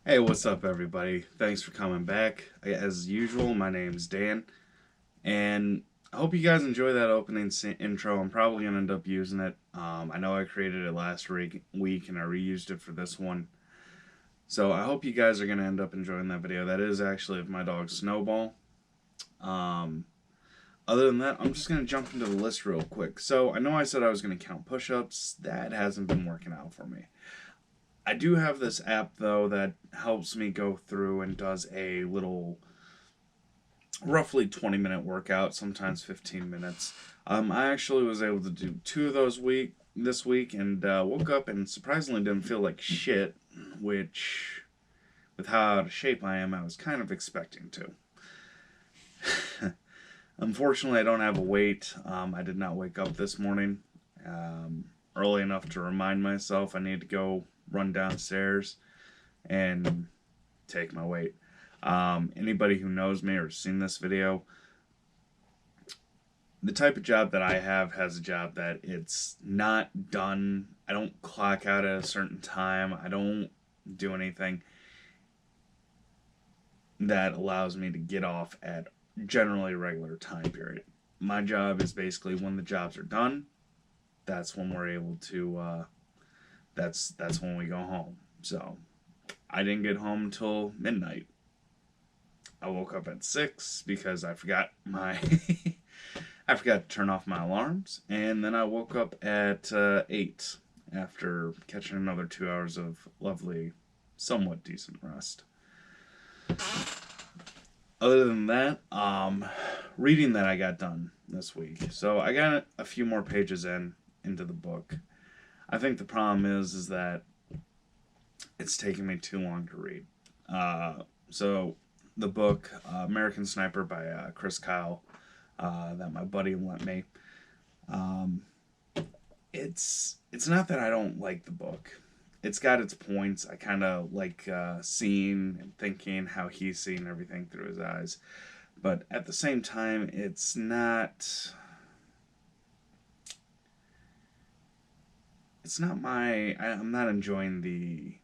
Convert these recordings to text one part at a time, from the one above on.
Hey, what's up, everybody? Thanks for coming back. As usual, my name's Dan, and I hope you guys enjoy that opening intro. I'm probably gonna end up using it. I know I created it last week, and I reused it for this one. So I hope you guys are gonna end up enjoying that video. That is actually of my dog Snowball. Um, Other than that, I'm just gonna jump into the list real quick. So I know I said I was gonna count push-ups. That hasn't been working out for me. I do have this app though that helps me go through and does a little roughly 20-minute workout, sometimes 15 minutes. I actually was able to do two of those this week and woke up and surprisingly didn't feel like shit, which, with how out of shape I am, I was kind of expecting to. Unfortunately, I don't have a weight. I did not wake up this morning early enough to remind myself I need to go run downstairs and take my weight. Anybody who knows me or seen this video, the type of job that I have has a job that it's not done. I don't clock out at a certain time. I don't do anything that allows me to get off at generally a regular time period. My job is basically when the jobs are done, that's when we're able to that's when we go home. So I didn't get home until midnight. I woke up at 6 because I forgot my I forgot to turn off my alarms, and then I woke up at 8 after catching another 2 hours of lovely, somewhat decent rest. Other than that, reading that I got done this week. So I got a few more pages into the book. I think the problem is that it's taking me too long to read. So the book American Sniper by Chris Kyle that my buddy lent me. Um, it's not that I don't like the book. It's got its points. I kind of like seeing and thinking how he's seeing everything through his eyes, but at the same time, it's not. It's not my. I'm not enjoying the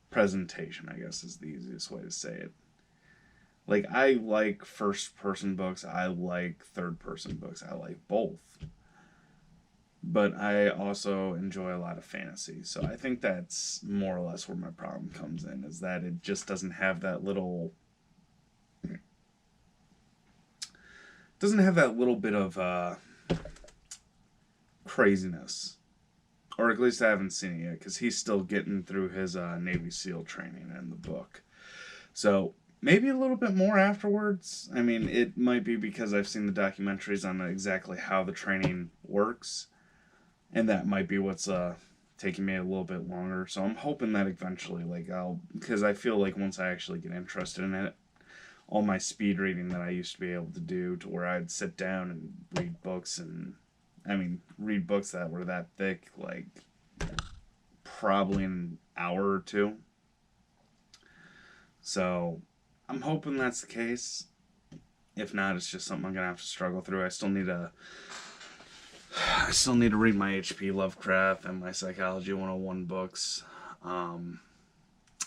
presentation. I guess is the easiest way to say it. Like I like first person books. I like third person books. I like both, but I also enjoy a lot of fantasy. So I think that's more or less where my problem comes in is that it just doesn't have that little bit of craziness, or at least I haven't seen it yet because he's still getting through his Navy SEAL training in the book. So maybe a little bit more afterwards. I mean, it might be because I've seen the documentaries on exactly how the training works, and that might be what's taking me a little bit longer. So I'm hoping that eventually, like because I feel like once I actually get interested in it, all my speed reading that I used to be able to do, to where I'd sit down and read books, and I mean read books that were that thick, like probably an hour or two. So I'm hoping that's the case. If not, it's just something I'm gonna have to struggle through. I still need to read my H.P. Lovecraft and my Psychology 101 books. Um,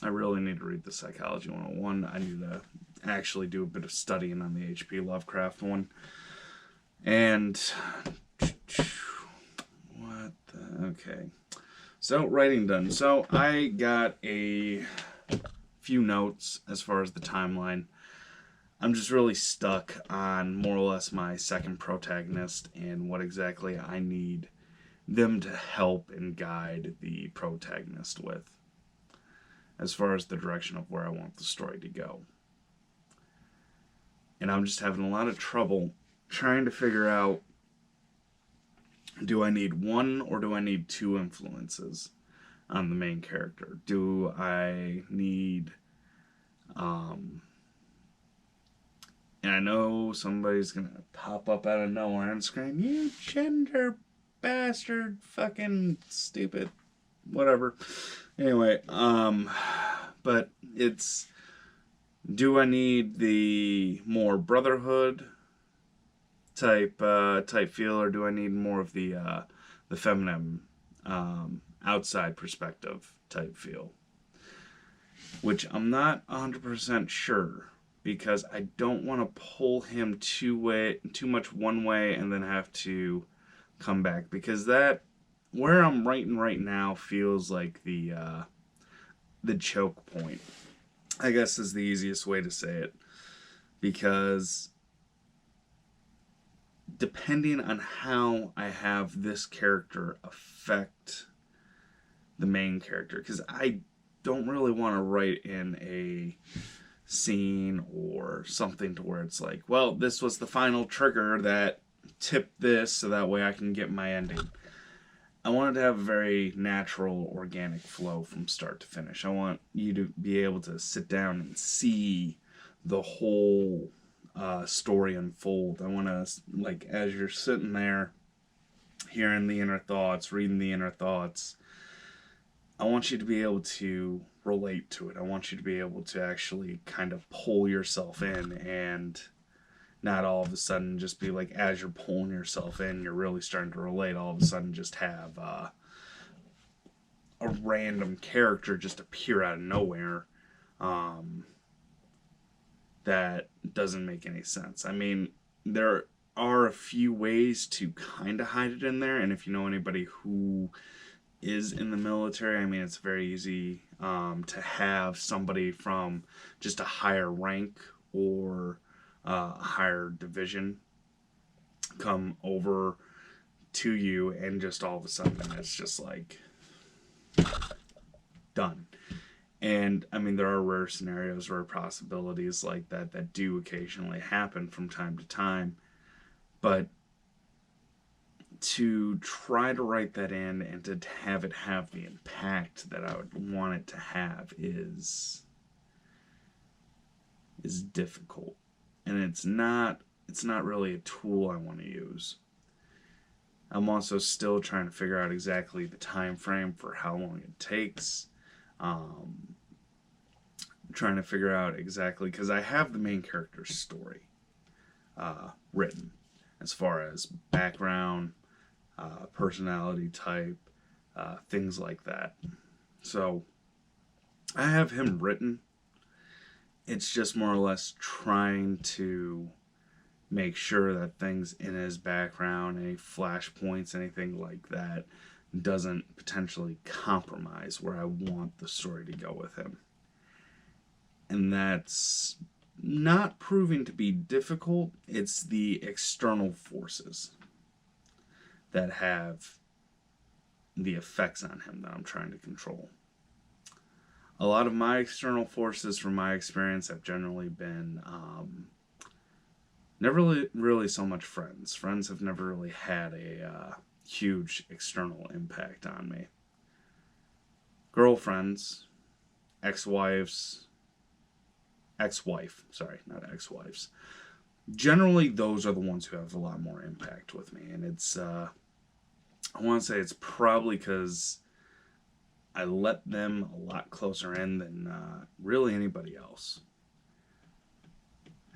I really need to read the Psychology 101. I need to actually do a bit of studying on the H.P. Lovecraft one. And what the, okay. So writing done. So I got a few notes as far as the timeline. I'm just really stuck on more or less my second protagonist and what exactly I need them to help and guide the protagonist with as far as the direction of where I want the story to go. And I'm just having a lot of trouble trying to figure out, do I need one or do I need two influences on the main character? Do I need and I know somebody's gonna pop up out of nowhere and scream, "You gender bastard, fucking stupid, whatever." Anyway, but it's, do I need the more brotherhood type feel, or do I need more of the feminine outside perspective type feel? which I'm not 100% sure because I don't want to pull him too much one way and then have to come back, because that where I'm writing right now feels like the choke point, I guess, is the easiest way to say it, because depending on how I have this character affect the main character, because I don't really want to write in a scene or something to where it's like, well, this was the final trigger that tipped this so that way I can get my ending. I want it to have a very natural, organic flow from start to finish. I want you to be able to sit down and see the whole story unfold. I want to, like, as you're sitting there, hearing the inner thoughts, reading the inner thoughts, I want you to be able to relate to it. I want you to be able to actually kind of pull yourself in, and not all of a sudden just be like, as you're pulling yourself in, you're really starting to relate, all of a sudden just have a random character just appear out of nowhere that doesn't make any sense. I mean, there are a few ways to kind of hide it in there, and if you know anybody who is in the military, I mean, it's very easy to have somebody from just a higher rank or a higher division come over to you, and just all of a sudden it's just like done. And I mean, there are rare scenarios, rare possibilities like that that do occasionally happen from time to time, but to try to write that in and to have it have the impact that I would want it to have is difficult. And it's not really a tool I want to use. I'm also still trying to figure out exactly the time frame for how long it takes. Trying to figure out exactly, because I have the main character's story written as far as background, personality type, things like that. So I have him written. It's just more or less trying to make sure that things in his background, any flashpoints, anything like that, doesn't potentially compromise where I want the story to go with him. And that's not proving to be difficult. It's the external forces that have the effects on him that I'm trying to control. A lot of my external forces, from my experience, have generally been never really so much friends. Friends have never really had a huge external impact on me. Girlfriends, ex-wives, not ex-wives. Generally, those are the ones who have a lot more impact with me, and it's I want to say it's probably because I let them a lot closer in than really anybody else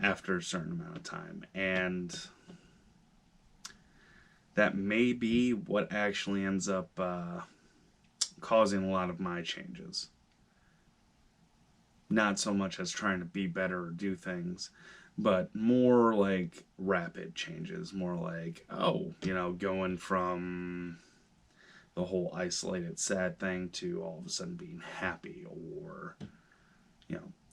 after a certain amount of time. And that may be what actually ends up causing a lot of my changes. Not so much as trying to be better or do things, but more like rapid changes. More like, going from the whole isolated sad thing to all of a sudden being happy, or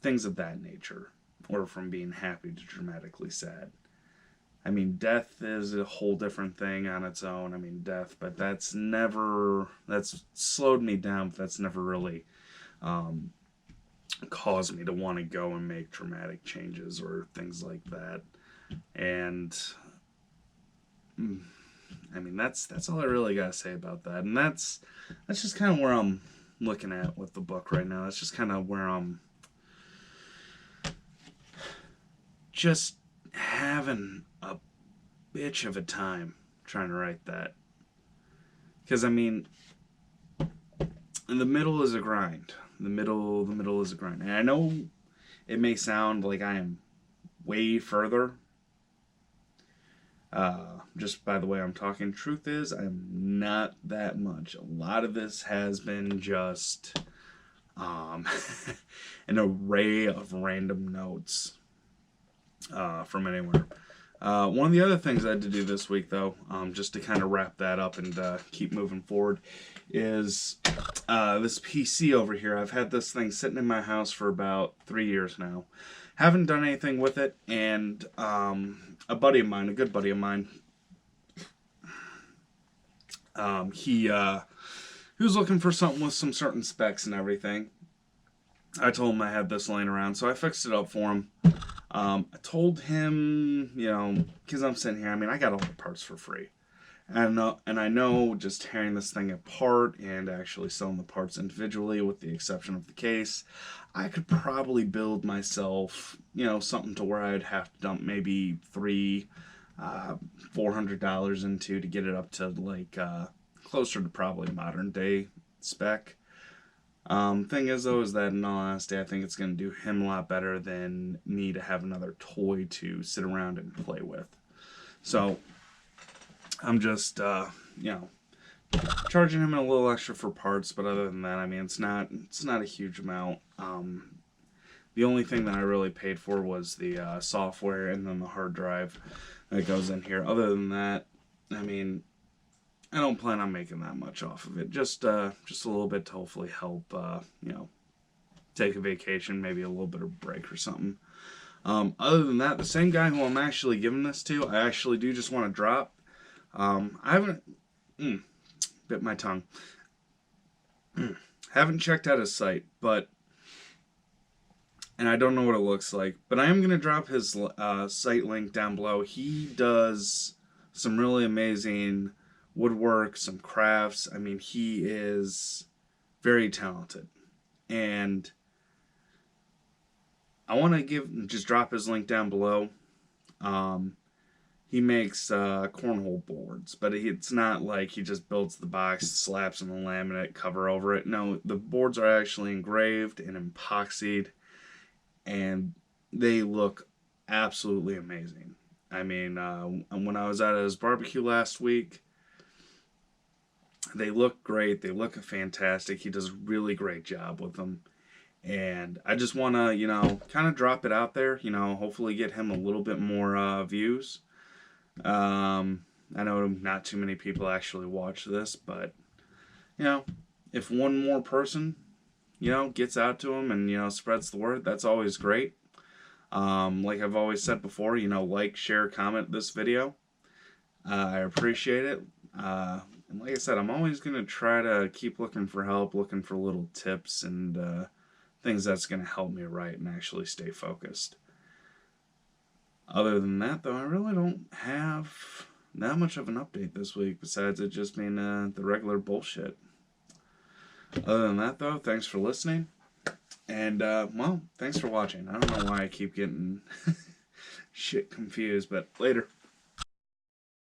things of that nature, or from being happy to dramatically sad. I mean, death is a whole different thing on its own. I mean, but that's slowed me down, but that's never really caused me to want to go and make dramatic changes or things like that. And I mean, that's all I really gotta say about that. And that's just kind of where I'm looking at with the book right now. That's just kind of where I'm just having a bitch of a time trying to write that. Because I mean, the middle is a grind. The middle is a grind. And I know it may sound like I am way further. Just by the way I'm talking, truth is I'm not that much. A lot of this has been just um, an array of random notes from anywhere. One of the other things I had to do this week, though, just to kind of wrap that up and keep moving forward, is this PC over here. I've had this thing sitting in my house for about 3 years now. Haven't done anything with it, and a buddy of mine, a good buddy of mine, he was looking for something with some certain specs and everything. I told him I had this laying around, so I fixed it up for him. I told him, because I'm sitting here, I mean, I got all the parts for free. And I know just tearing this thing apart and actually selling the parts individually, with the exception of the case, I could probably build myself, something to where I'd have to dump maybe $400 into to get it up to like closer to probably modern day spec. Thing is, though, is that in all honesty, I think it's going to do him a lot better than me to have another toy to sit around and play with. So, I'm just, charging him a little extra for parts, but other than that, I mean, it's not a huge amount. The only thing that I really paid for was the software and then the hard drive that goes in here. Other than that, I mean, I don't plan on making that much off of it. Just a little bit to hopefully help, take a vacation, maybe a little bit of break or something. Other than that, the same guy who I'm actually giving this to, I actually do just want to drop. I haven't, bit my tongue. Haven't checked out his site, and I don't know what it looks like, but I am going to drop his site link down below. He does some really amazing woodwork, some crafts. I mean, he is very talented, and I want to just drop his link down below. He makes cornhole boards, but it's not like he just builds the box, slaps on the laminate, cover over it. No, the boards are actually engraved and epoxied, and they look absolutely amazing. I mean, when I was at his barbecue last week, they look great. They look fantastic. He does a really great job with them. And I just want to, kind of drop it out there, hopefully get him a little bit more views. I know not too many people actually watch this, but, if one more person, gets out to him and, spreads the word, that's always great. Like I've always said before, like, share, comment this video. I appreciate it. And like I said, I'm always going to try to keep looking for help, looking for little tips and things that's going to help me write and actually stay focused. Other than that, though, I really don't have that much of an update this week, besides it just being the regular bullshit. Other than that, though, thanks for listening. And, well, thanks for watching. I don't know why I keep getting shit confused, but later.